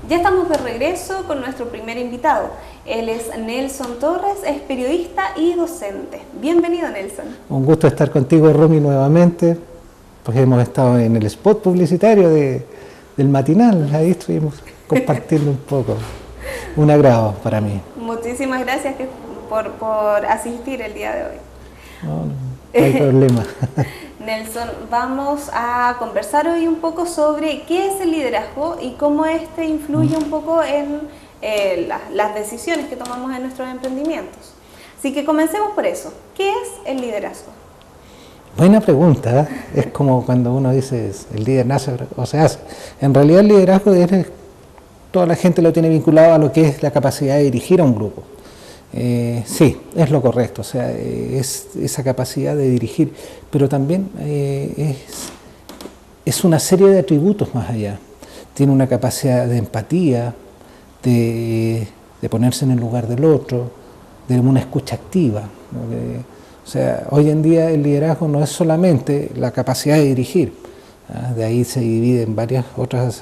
Ya estamos de regreso con nuestro primer invitado. Él es Nelson Torres, es periodista y docente. Bienvenido, Nelson. Un gusto estar contigo, Romy, nuevamente. Pues hemos estado en el spot publicitario del matinal, ahí estuvimos compartiendo un poco. Un agrado para mí. Muchísimas gracias por asistir el día de hoy. No hay problema. Nelson, vamos a conversar hoy un poco sobre qué es el liderazgo y cómo este influye un poco en las decisiones que tomamos en nuestros emprendimientos. Así que comencemos por eso. ¿Qué es el liderazgo? Buena pregunta, ¿eh? Es como cuando uno dice el líder nace o se hace. En realidad el liderazgo toda la gente lo tiene vinculado a lo que es la capacidad de dirigir a un grupo. Sí, es lo correcto, o sea, es esa capacidad de dirigir, pero también es una serie de atributos más allá. Tiene una capacidad de empatía, de ponerse en el lugar del otro, de una escucha activa. O sea, hoy en día el liderazgo no es solamente la capacidad de dirigir, de ahí se divide en varias otras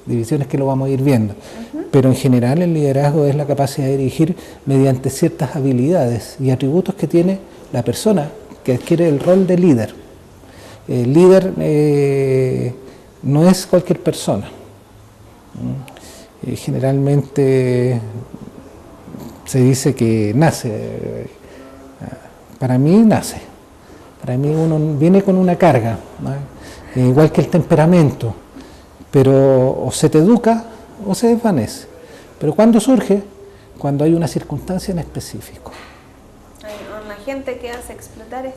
divisiones que lo vamos a ir viendo. Pero en general el liderazgo es la capacidad de dirigir mediante ciertas habilidades y atributos que tiene la persona que adquiere el rol de líder. El líder no es cualquier persona. Generalmente se dice que nace. Para mí nace. Para mí uno viene con una carga, ¿no? Igual que el temperamento, pero o se te educa o se desvanece. Pero ¿cuándo surge? Cuando hay una circunstancia en específico. Hay una gente que hace explotar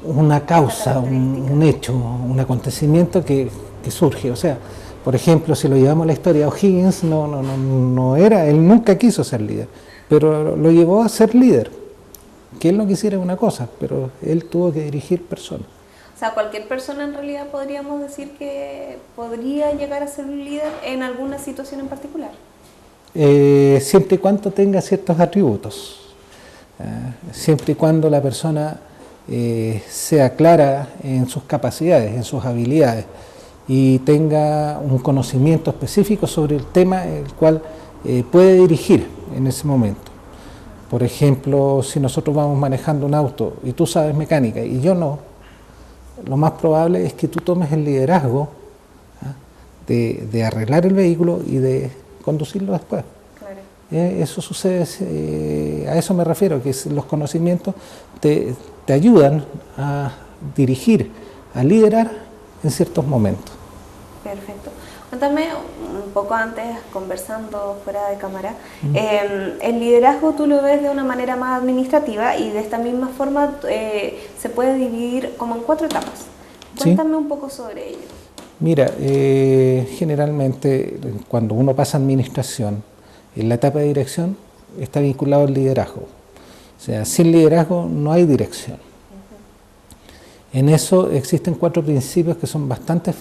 una causa, un hecho, un acontecimiento que surge. O sea, por ejemplo, si lo llevamos a la historia, O'Higgins no era, él nunca quiso ser líder, pero lo llevó a ser líder. Que él no quisiera una cosa, pero él tuvo que dirigir personas. O sea, cualquier persona en realidad podríamos decir que podría llegar a ser un líder en alguna situación en particular. Siempre y cuando tenga ciertos atributos, siempre y cuando la persona sea clara en sus capacidades, en sus habilidades y tenga un conocimiento específico sobre el tema el cual puede dirigir en ese momento. Por ejemplo, si nosotros vamos manejando un auto y tú sabes mecánica y yo no, lo más probable es que tú tomes el liderazgo de arreglar el vehículo y de conducirlo después. Claro. Eso sucede, a eso me refiero, que los conocimientos te ayudan a dirigir, a liderar en ciertos momentos. Perfecto. Cuéntame un poco antes, conversando fuera de cámara, el liderazgo tú lo ves de una manera más administrativa y de esta misma forma se puede dividir como en 4 etapas. Cuéntame un poco sobre ello. Mira, generalmente cuando uno pasa a administración, en la etapa de dirección está vinculado al liderazgo. O sea, sin liderazgo no hay dirección. En eso existen 4 principios que son bastante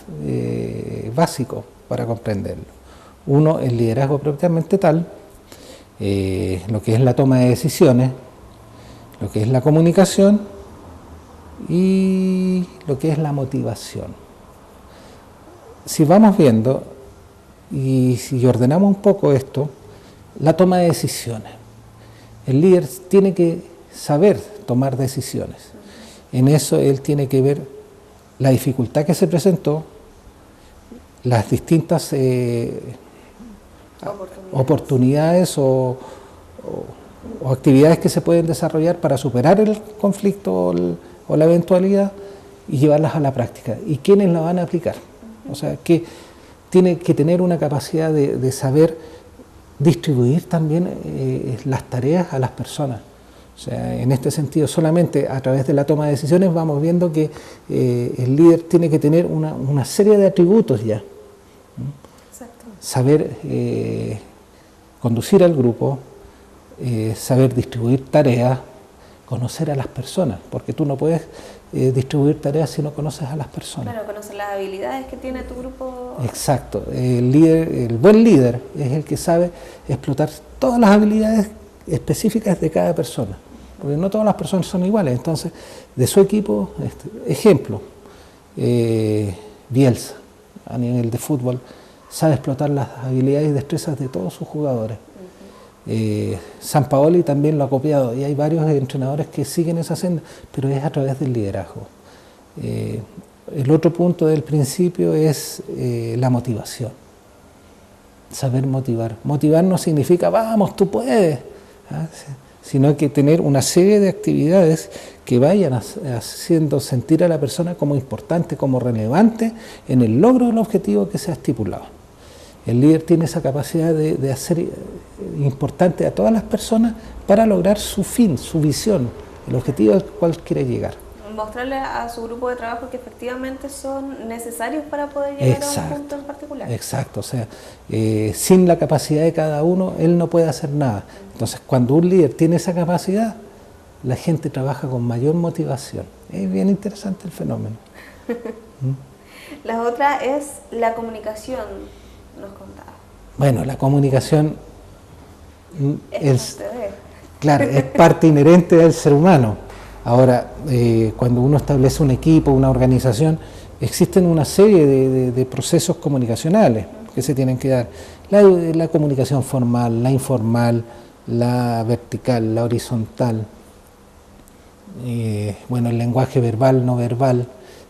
básicos para comprenderlo. Uno, el liderazgo propiamente tal, lo que es la toma de decisiones, lo que es la comunicación y lo que es la motivación. Si vamos viendo y si ordenamos un poco esto, la toma de decisiones. El líder tiene que saber tomar decisiones. En eso él tiene que ver la dificultad que se presentó, las distintas oportunidades o actividades que se pueden desarrollar para superar el conflicto o la eventualidad y llevarlas a la práctica. ¿Y quiénes la van a aplicar? O sea, que tiene que tener una capacidad de saber distribuir también las tareas a las personas. O sea, en este sentido, solamente a través de la toma de decisiones vamos viendo que el líder tiene que tener una serie de atributos ya. Exacto. Saber conducir al grupo, saber distribuir tareas, conocer a las personas, porque tú no puedes distribuir tareas si no conoces a las personas. Claro, conocer las habilidades que tiene tu grupo. Exacto. El buen líder es el que sabe explotar todas las habilidades específicas de cada persona, porque no todas las personas son iguales. Entonces, de su equipo, ejemplo, Bielsa, a nivel de fútbol, sabe explotar las habilidades y destrezas de todos sus jugadores. Sampaoli también lo ha copiado y hay varios entrenadores que siguen esa senda, pero es a través del liderazgo. El otro punto del principio es la motivación. Saber motivar. Motivar no significa, vamos, tú puedes, sino que tener una serie de actividades que vayan haciendo sentir a la persona como importante, como relevante en el logro del objetivo que se ha estipulado. El líder tiene esa capacidad de hacer importante a todas las personas para lograr su fin, su visión, el objetivo al cual quiere llegar. Mostrarle a su grupo de trabajo que efectivamente son necesarios para poder llegar a un punto en particular. Exacto, o sea, sin la capacidad de cada uno, él no puede hacer nada. Entonces, cuando un líder tiene esa capacidad, la gente trabaja con mayor motivación. Es bien interesante el fenómeno. La otra es la comunicación, nos contaba. Bueno, la comunicación claro, es parte inherente del ser humano. Ahora, cuando uno establece un equipo, una organización, existen una serie de procesos comunicacionales que se tienen que dar. La comunicación formal, la informal, la vertical, la horizontal, bueno, el lenguaje verbal, no verbal.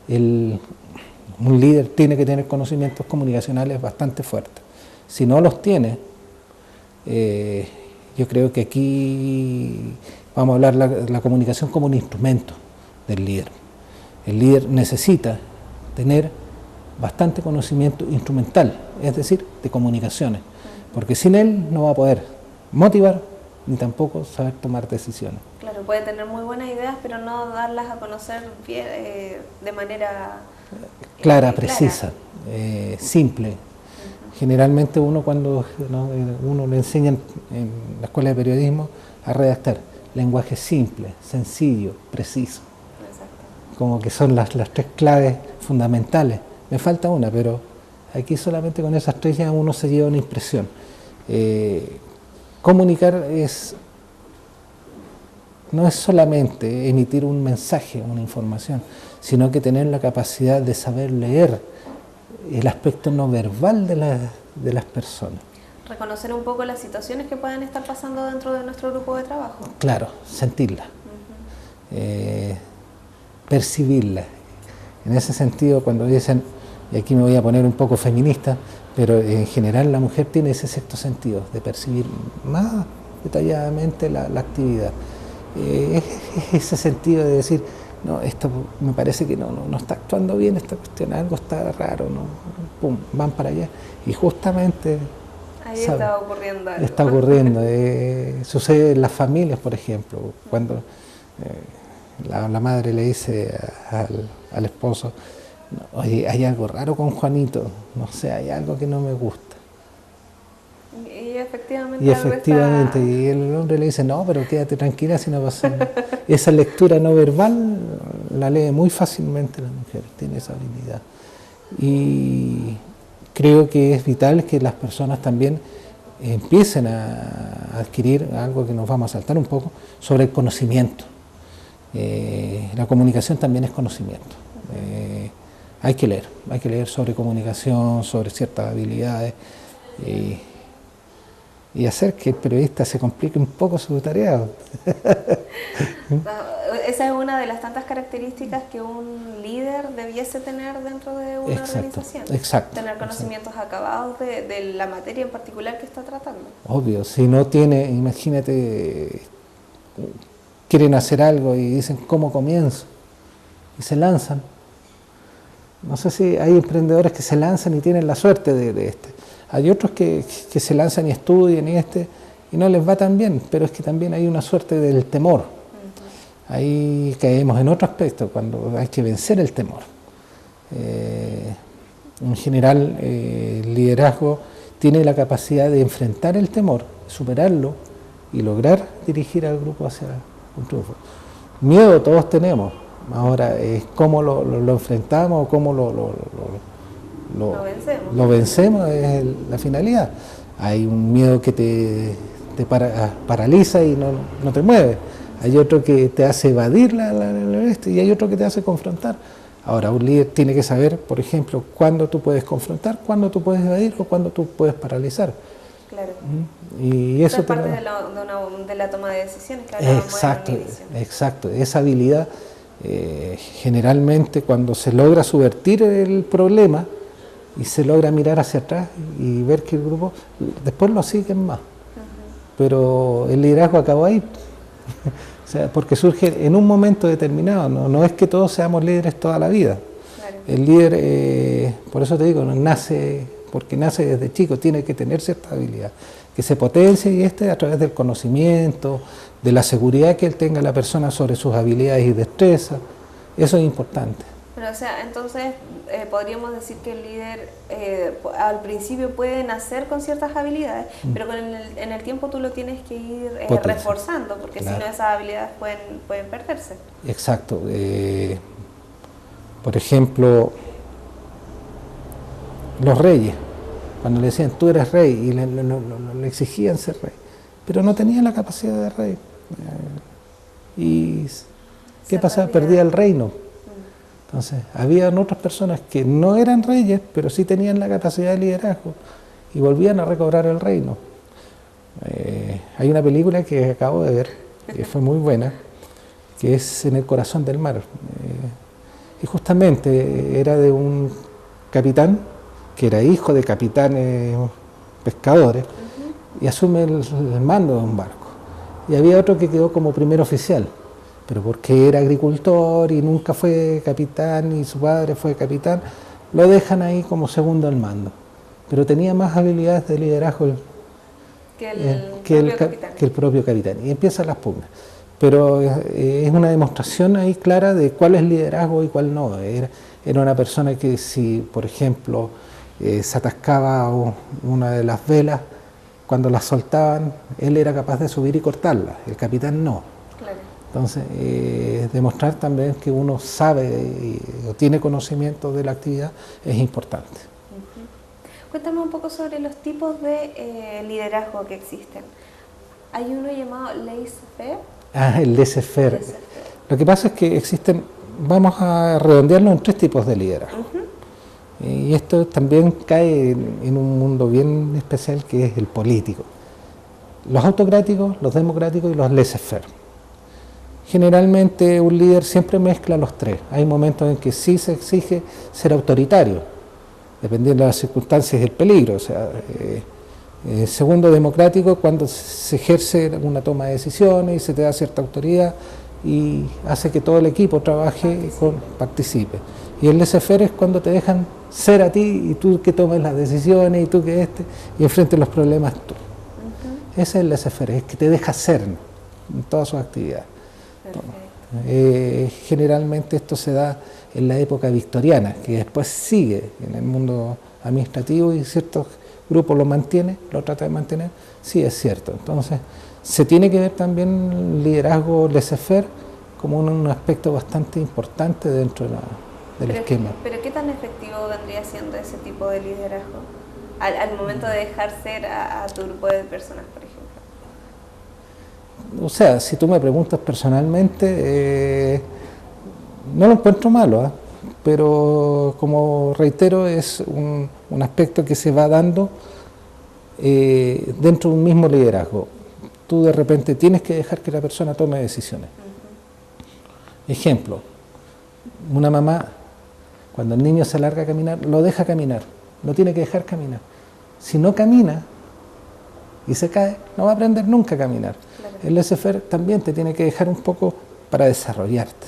Un líder tiene que tener conocimientos comunicacionales bastante fuertes. Si no los tiene, yo creo que aquí vamos a hablar la comunicación como un instrumento del líder. El líder necesita tener bastante conocimiento instrumental, es decir, de comunicaciones, porque sin él no va a poder motivar ni tampoco saber tomar decisiones. Claro, puede tener muy buenas ideas, pero no darlas a conocer bien, de manera clara, precisa, simple. Generalmente uno cuando uno le enseña en la escuela de periodismo a redactar lenguaje simple, sencillo, preciso. Exacto. Como que son las tres claves fundamentales. Me falta una, pero aquí solamente con esas tres ya uno se lleva una impresión. Comunicar no es solamente emitir un mensaje, una información, sino que tener la capacidad de saber leer el aspecto no verbal de las personas. Reconocer un poco las situaciones que puedan estar pasando dentro de nuestro grupo de trabajo. Claro, sentirlas, percibirlas. En ese sentido, cuando dicen, y aquí me voy a poner un poco feminista, pero en general la mujer tiene ese sexto sentido de percibir más detalladamente la actividad. Es ese sentido de decir, no, esto me parece que no está actuando bien esta cuestión, algo está raro, ¿no? Pum, van para allá y justamente ahí está ocurriendo algo. Está ocurriendo. Sucede en las familias, por ejemplo, cuando la madre le dice al esposo, oye, hay algo raro con Juanito, no sé, hay algo que no me gusta. Y efectivamente. Y el hombre le dice, no, pero quédate tranquila si no pasa nada. Esa lectura no verbal la lee muy fácilmente la mujer, tiene esa habilidad. Y creo que es vital que las personas también empiecen a adquirir algo que nos vamos a saltar un poco sobre el conocimiento. La comunicación también es conocimiento. Hay que leer sobre comunicación, sobre ciertas habilidades y hacer que el periodista se complique un poco su tarea. Esa es una de las tantas características que un líder debiese tener dentro de una organización. Exacto. Tener conocimientos acabados de la materia en particular que está tratando. Obvio, si no tiene, imagínate, quieren hacer algo y dicen, ¿cómo comienzo? Y se lanzan. No sé si hay emprendedores que se lanzan y tienen la suerte de este. Hay otros que se lanzan y estudian y no les va tan bien, pero es que también hay una suerte del temor. Ahí caemos en otro aspecto, cuando hay que vencer el temor. En general, el liderazgo tiene la capacidad de enfrentar el temor, superarlo y lograr dirigir al grupo hacia un triunfo. Miedo todos tenemos, ahora es cómo lo enfrentamos o cómo lo vencemos es la finalidad. Hay un miedo que te paraliza y no te mueve. Hay otro que te hace evadir y hay otro que te hace confrontar. Ahora, un líder tiene que saber, por ejemplo, cuándo tú puedes confrontar, cuándo tú puedes evadir o cuándo tú puedes paralizar. Claro. Y eso es parte de la toma de decisiones que exacto, exacto. Esa habilidad, generalmente cuando se logra subvertir el problema y se logra mirar hacia atrás y ver que el grupo, después lo siguen más. Pero el liderazgo acabó ahí. O sea, porque surge en un momento determinado, no es que todos seamos líderes toda la vida. Claro. El líder, por eso te digo, porque nace desde chico, tiene que tener cierta habilidad, que se potencie y a través del conocimiento, de la seguridad que él tenga la persona sobre sus habilidades y destrezas, eso es importante. Pero, o sea, entonces podríamos decir que el líder al principio puede nacer con ciertas habilidades, pero en el tiempo tú lo tienes que ir reforzando, porque claro. Si no esas habilidades pueden perderse. Exacto. Por ejemplo, los reyes, cuando le decían tú eres rey y le exigían ser rey, pero no tenían la capacidad de rey. ¿Y qué pasaba? Perdía el reino. Entonces, habían otras personas que no eran reyes, pero sí tenían la capacidad de liderazgo y volvían a recobrar el reino. Hay una película que acabo de ver, que fue muy buena, que es En el corazón del mar. Y justamente era de un capitán, que era hijo de capitanes pescadores, y asume el mando de un barco. Y había otro que quedó como primer oficial, pero porque era agricultor y nunca fue capitán y su padre fue capitán, lo dejan ahí como segundo al mando. Pero tenía más habilidades de liderazgo que el propio capitán. Y empiezan las pugnas. Pero es una demostración ahí clara de cuál es liderazgo y cuál no. Era una persona que si, por ejemplo, se atascaba una de las velas, cuando las soltaban, él era capaz de subir y cortarla, el capitán no. Claro. Entonces, demostrar también que uno sabe o tiene conocimiento de la actividad es importante. Cuéntame un poco sobre los tipos de liderazgo que existen. Hay uno llamado laissez-faire. El laissez-faire. Lo que pasa es que existen, vamos a redondearlo en 3 tipos de liderazgo. Y esto también cae en un mundo bien especial que es el político. Los autocráticos, los democráticos y los laissez-faire. Generalmente un líder siempre mezcla los 3. Hay momentos en que sí se exige ser autoritario, dependiendo de las circunstancias y el peligro. O sea, segundo, democrático, cuando se ejerce una toma de decisiones y se te da cierta autoridad y hace que todo el equipo trabaje participe. Y el laissez-faire es cuando te dejan ser a ti y tú que tomes las decisiones y tú que y enfrentes los problemas tú. Ese es el laissez-faire, es que te deja ser en todas sus actividades. Generalmente esto se da en la época victoriana, que después sigue en el mundo administrativo y ciertos grupos lo tratan de mantener, sí es cierto. Entonces, se tiene que ver también el liderazgo laissez-faire como un aspecto bastante importante dentro del esquema. Pero ¿qué tan efectivo vendría siendo ese tipo de liderazgo al momento de dejar ser a tu grupo de personas, por ejemplo? O sea, si tú me preguntas personalmente, no lo encuentro malo, pero como reitero, es un aspecto que se va dando dentro de un mismo liderazgo. Tú de repente tienes que dejar que la persona tome decisiones. Ejemplo, una mamá, cuando el niño se larga a caminar, lo deja caminar, lo tiene que dejar caminar. Si no camina y se cae, no va a aprender nunca a caminar. Claro. El laissez-faire también te tiene que dejar un poco para desarrollarte,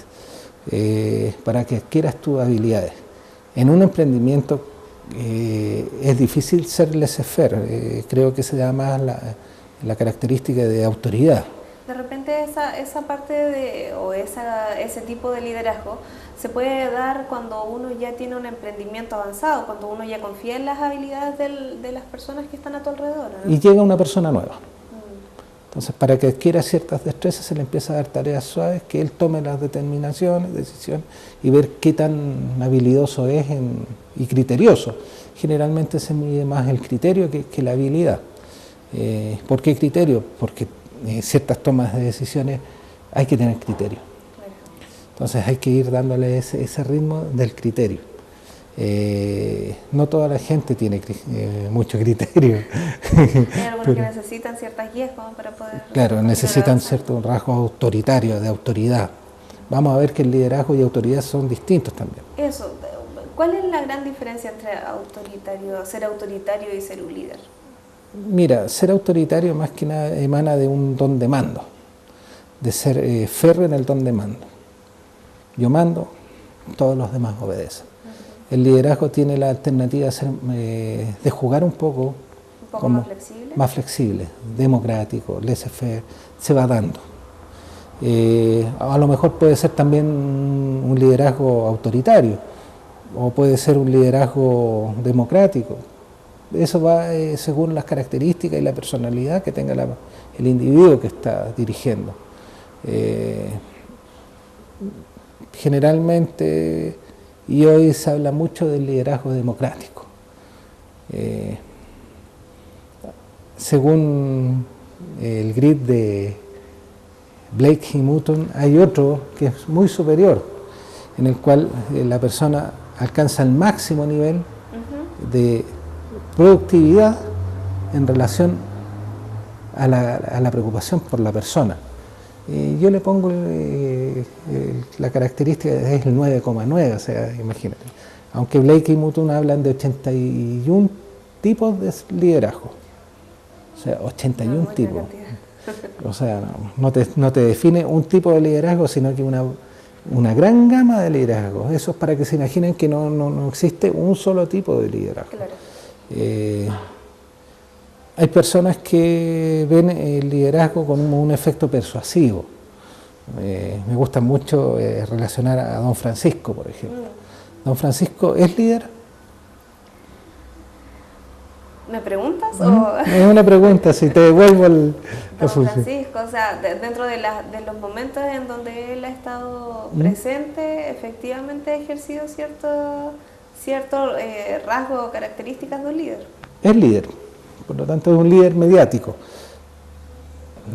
para que adquieras tus habilidades. En un emprendimiento es difícil ser laissez-faire, creo que se da más la característica de autoridad. De repente esa parte ese tipo de liderazgo se puede dar cuando uno ya tiene un emprendimiento avanzado, cuando uno ya confía en las habilidades de las personas que están a tu alrededor, ¿no? Y llega una persona nueva. Entonces, para que adquiera ciertas destrezas, se le empieza a dar tareas suaves, que él tome las decisiones y ver qué tan habilidoso es y criterioso. Generalmente se mide más el criterio que la habilidad. ¿Por qué criterio? Porque ciertas tomas de decisiones hay que tener criterio. Entonces hay que ir dándole ese ritmo del criterio. No toda la gente tiene mucho criterio. Hay algunos que necesitan ciertas guías como para poder... Claro, necesitan ciertos rasgos autoritarios, de autoridad. Vamos a ver que el liderazgo y autoridad son distintos también. Eso, ¿cuál es la gran diferencia entre ser autoritario y ser un líder? Mira, ser autoritario más que nada emana de un don de mando, de ser férreo en el don de mando. Yo mando, todos los demás obedecen. El liderazgo tiene la alternativa de jugar un poco como más flexible, democrático, laissez-faire, se va dando. A lo mejor puede ser también un liderazgo autoritario o puede ser un liderazgo democrático. Eso va según las características y la personalidad que tenga el individuo que está dirigiendo. Generalmente, y hoy se habla mucho del liderazgo democrático. Según el grid de Blake y Mutton, hay otro que es muy superior, en el cual la persona alcanza el máximo nivel de productividad en relación a la preocupación por la persona. Yo le pongo la característica es el 9,9, o sea, imagínate. Aunque Blake y Mutton hablan de 81 tipos de liderazgo, o sea, 81 tipos. O sea, no te define un tipo de liderazgo, sino que una gran gama de liderazgo. Eso es para que se imaginen que no existe un solo tipo de liderazgo. Claro. Hay personas que ven el liderazgo como un efecto persuasivo. Me gusta mucho relacionar a Don Francisco, por ejemplo. ¿Don Francisco es líder? ¿Me preguntas? Es una pregunta, si te devuelvo el... Don Francisco, o sea, dentro de los momentos en donde él ha estado presente, efectivamente ha ejercido cierto rasgo o características de un líder. Es líder, por lo tanto es un líder mediático.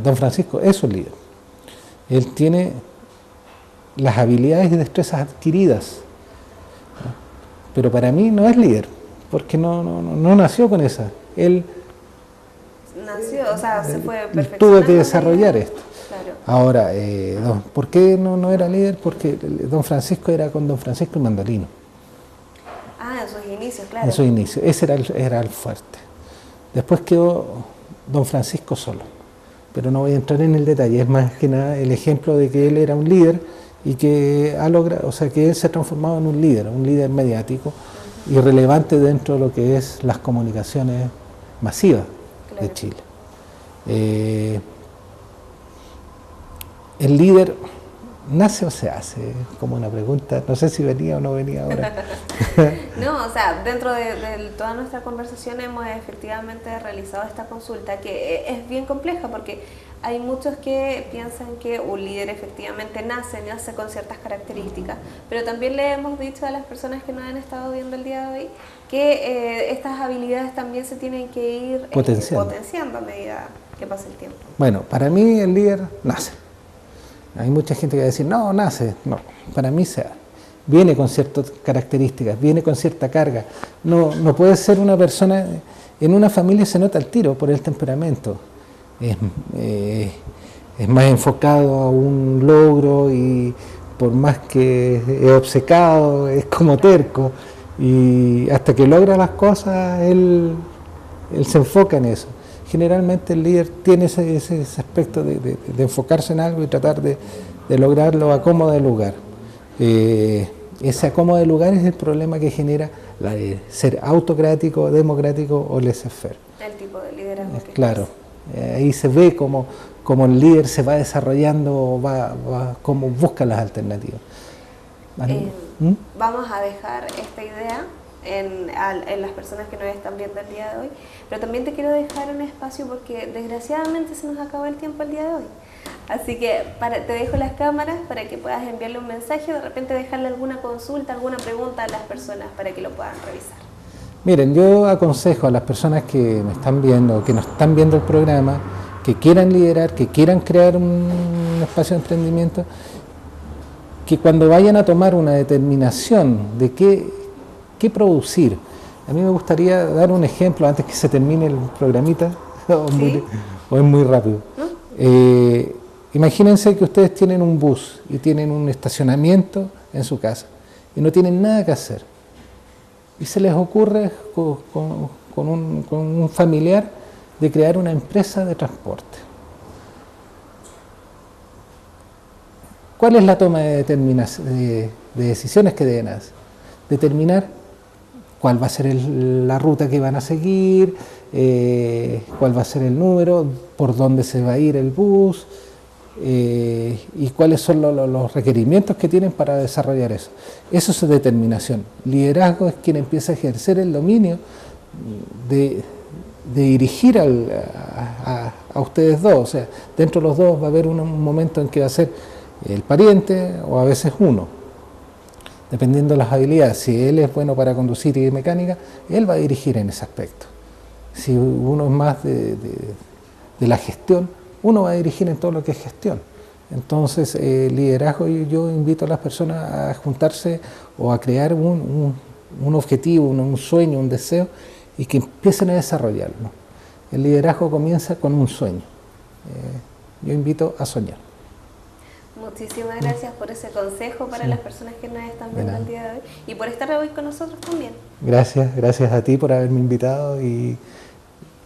Don Francisco es un líder. Él tiene las habilidades y destrezas adquiridas, pero para mí no es líder, porque no nació con esa. Él nació, o sea, se fue perfeccionando. Tuvo que desarrollar esto. Claro. Ahora, ¿por qué no era líder? Porque Don Francisco era con Don Francisco y Mandolino. Ah, en sus inicios, claro. En sus inicios, ese era el fuerte. Después quedó Don Francisco solo, pero no voy a entrar en el detalle, es más que nada el ejemplo de que él era un líder y que ha logrado, o sea, que él se ha transformado en un líder mediático y relevante dentro de lo que es las comunicaciones masivas de Chile. El líder ¿nace o se hace? Como una pregunta, no sé si venía o no venía ahora. No, o sea, dentro de toda nuestra conversación hemos efectivamente realizado esta consulta que es bien compleja porque hay muchos que piensan que un líder efectivamente nace con ciertas características, pero también le hemos dicho a las personas que nos han estado viendo el día de hoy que estas habilidades también se tienen que ir potenciando a medida que pasa el tiempo. Bueno, para mí el líder nace. Hay mucha gente que va a decir, no, nace. No, para mí viene con ciertas características, viene con cierta carga. No puede ser una persona, en una familia se nota el tiro por el temperamento. Es más enfocado a un logro y por más que es obcecado, es como terco. Y hasta que logra las cosas, él se enfoca en eso. Generalmente el líder tiene ese aspecto de enfocarse en algo y tratar de lograrlo a como de lugar. Ese acomodo de lugar es el problema que genera la de ser autocrático, democrático o laissez-faire. El tipo de liderazgo. Claro, ahí se ve como el líder se va desarrollando, cómo busca las alternativas. Vamos a dejar esta idea en las personas que nos están viendo el día de hoy, pero también te quiero dejar un espacio porque desgraciadamente se nos acabó el tiempo el día de hoy. Así que te dejo las cámaras para que puedas enviarle un mensaje, de repente dejarle alguna consulta, alguna pregunta a las personas para que lo puedan revisar. Miren, yo aconsejo a las personas que me están viendo, que nos están viendo el programa, que quieran liderar, que quieran crear un espacio de emprendimiento, que cuando vayan a tomar una determinación de qué producir, a mí me gustaría dar un ejemplo antes que se termine el programita, ¿Sí? o es muy rápido. ¿No? Imagínense que ustedes tienen un bus y tienen un estacionamiento en su casa y no tienen nada que hacer. Y se les ocurre con un familiar de crear una empresa de transporte. ¿Cuál es la toma de decisiones que deben hacer? Determinar cuál va a ser la ruta que van a seguir, cuál va a ser el número, por dónde se va a ir el bus, y cuáles son los requerimientos que tienen para desarrollar eso. Eso es determinación. Liderazgo es quien empieza a ejercer el dominio de dirigir a ustedes dos. O sea, dentro de los dos va a haber un momento en que va a ser el pariente o a veces uno, dependiendo de las habilidades. Si él es bueno para conducir y mecánica, él va a dirigir en ese aspecto. Si uno es más de la gestión, uno va a dirigir en todo lo que es gestión. Entonces, liderazgo, yo invito a las personas a juntarse o a crear un objetivo, un sueño, un deseo, y que empiecen a desarrollarlo. El liderazgo comienza con un sueño. Yo invito a soñar. Muchísimas gracias por ese consejo para las personas que nos están viendo el día de hoy y por estar hoy con nosotros también. Gracias a ti por haberme invitado y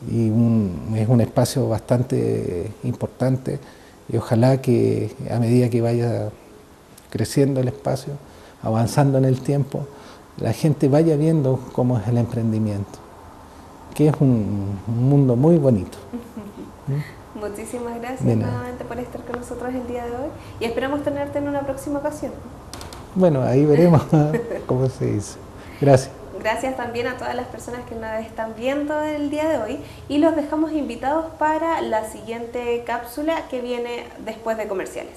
es un espacio bastante importante y ojalá que a medida que vaya creciendo el espacio, avanzando en el tiempo, la gente vaya viendo cómo es el emprendimiento, que es un mundo muy bonito. Muchísimas gracias nuevamente por estar con nosotros el día de hoy y esperamos tenerte en una próxima ocasión. Bueno, ahí veremos cómo se dice. Gracias. Gracias también a todas las personas que nos están viendo el día de hoy y los dejamos invitados para la siguiente cápsula que viene después de comerciales.